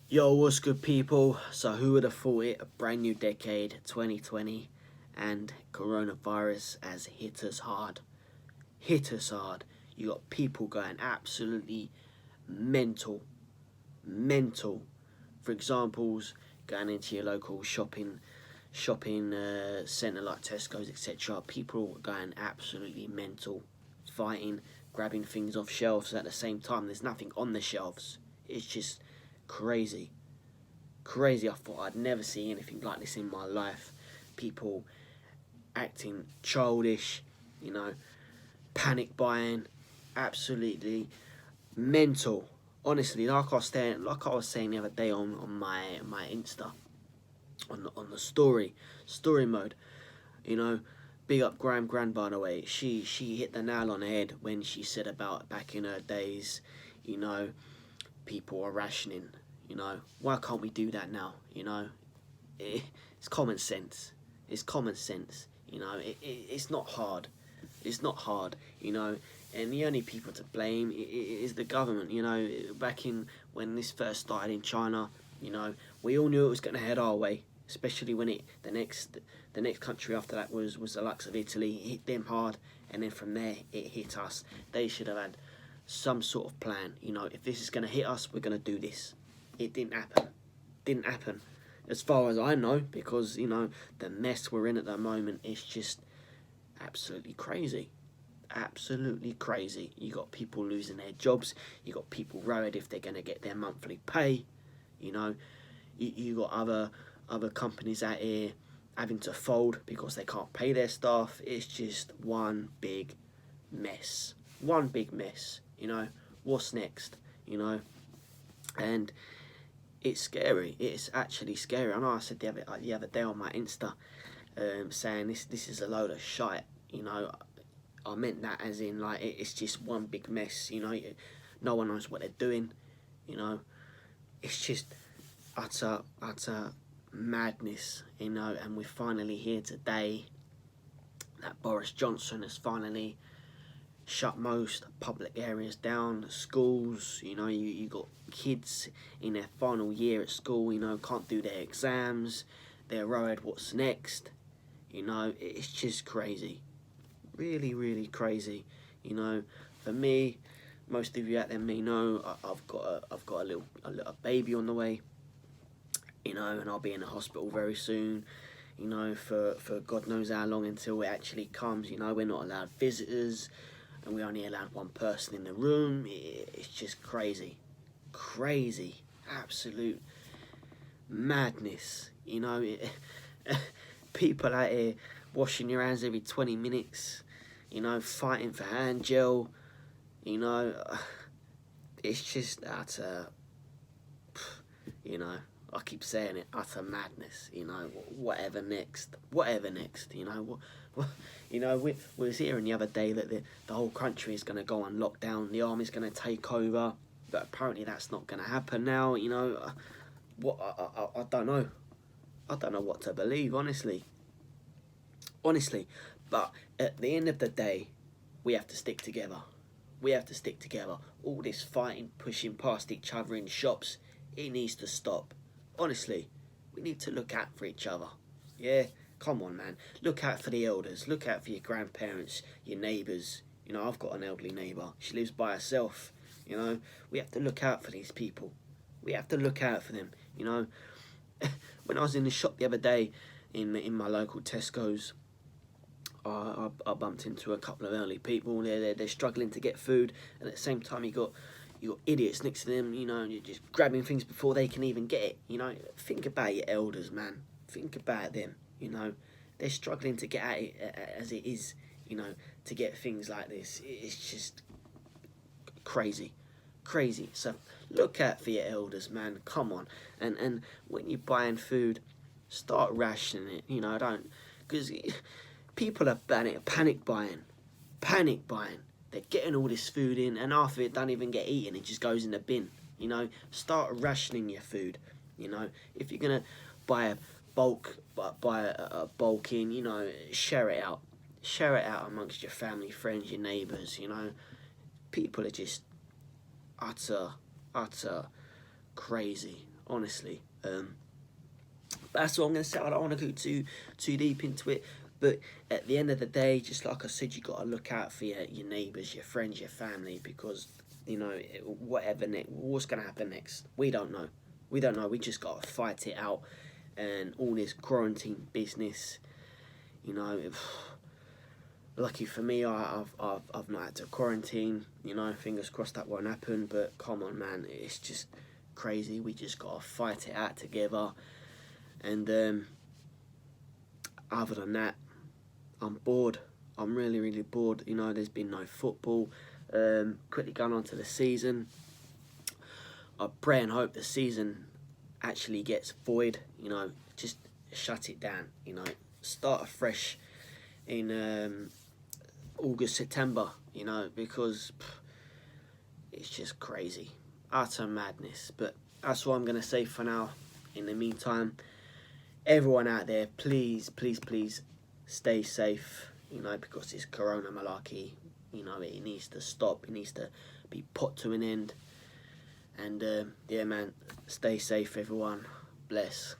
Yo, what's good, people? So, who would have thought it? A brand new decade, 2020, and coronavirus has hit us hard. Hit us hard. You got people going absolutely mental. Mental. For examples, going into your local shopping centre like Tesco's, etc. People going absolutely mental, fighting, grabbing things off shelves at the same time. There's nothing on the shelves. It's just crazy. Crazy. I thought I'd never see anything like this in my life. People acting childish, you know, panic buying, absolutely mental. Honestly, like I was saying the other day on my Insta, on the story mode, you know. Big up Graham by the way. She hit the nail on the head when she said about back in her days, you know, people are rationing. You know, why can't we do that now? You know, it's common sense. It's common sense. You know, it's not hard. It's not hard. You know, and the only people to blame is the government. You know, back in when this first started in China, you know, we all knew it was going to head our way. Especially when the next country after that was the likes of Italy. It hit them hard, and then from there it hit us. They should have had some sort of plan. You know, if this is going to hit us, we're going to do this. It didn't happen. Didn't happen, as far as I know, because you know the mess we're in at the moment is just absolutely crazy. Absolutely crazy. You got people losing their jobs. You got people worried if they're going to get their monthly pay. You know, you got other companies out here having to fold because they can't pay their staff. It's just one big mess. One big mess. You know, what's next? You know, and it's scary. It's actually scary. I know I said the other day on my Insta, saying this is a load of shite. You know, I meant that as in like it's just one big mess. You know, no one knows what they're doing. You know, it's just utter madness. You know, and we're finally here today. That Boris Johnson has finally shut most public areas down, schools. You know, you got kids in their final year at school, you know, can't do their exams. They're worried what's next. You know, it's just crazy. Really, really crazy. You know, for me, most of you out there may know I've got a little baby on the way. You know, and I'll be in the hospital very soon. You know, for God knows how long until it actually comes. You know, we're not allowed visitors, and we only allowed one person in the room. It's just crazy. Crazy. Absolute madness. You know, people out here washing your hands every 20 minutes, you know, fighting for hand gel, you know, it's just utter, you know, I keep saying it, utter madness, you know, whatever next, you know, you know, we was hearing the other day that the whole country is going to go on lockdown, the army's going to take over, but apparently that's not going to happen now, you know, I don't know. I don't know what to believe, honestly. Honestly. But at the end of the day, we have to stick together. We have to stick together. All this fighting, pushing past each other in shops, it needs to stop. Honestly, we need to look out for each other. Yeah? Come on, man. Look out for the elders. Look out for your grandparents, your neighbours. You know, I've got an elderly neighbour. She lives by herself. You know, we have to look out for these people. We have to look out for them. You know, when I was in the shop the other day in my local Tesco's, I bumped into a couple of elderly people. They're struggling to get food, and at the same time you got idiots next to them. You know, you're just grabbing things before they can even get it. You know, think about your elders, man. Think about them. You know, they're struggling to get at it as it is. You know, to get things like this, it's just crazy, crazy. So look out for your elders, man. Come on, and when you're buying food, start rationing it. You know, don't because people are panic buying, panic buying. They're getting all this food in, and half of it don't even get eaten. It just goes in the bin. You know, start rationing your food. You know, if you're gonna buy a bulk in, you know, share it out. Share it out amongst your family, friends, your neighbours. You know, people are just utter crazy. honestly. That's what I'm going to say. I don't want to go too deep into it. But at the end of the day, just like I said, you got to look out for your neighbours, your friends, your family, because, you know, what's going to happen next, we don't know. We don't know. We just got to fight it out. And all this quarantine business, you know, lucky for me, I've not had to quarantine. You know, fingers crossed that won't happen. But come on, man, it's just crazy. We just got to fight it out together. And other than that, I'm bored. I'm really, really bored. You know, there's been no football. Quickly going on to the season. I pray and hope the season actually gets void. You know, just shut it down. You know, start afresh in August, September. You know, because it's just crazy, utter madness. But that's what I'm gonna say for now. In the meantime, everyone out there, please, please, please, stay safe. You know, because this corona malarkey, you know, it needs to stop. It needs to be put to an end. And yeah, man, stay safe, everyone. Bless.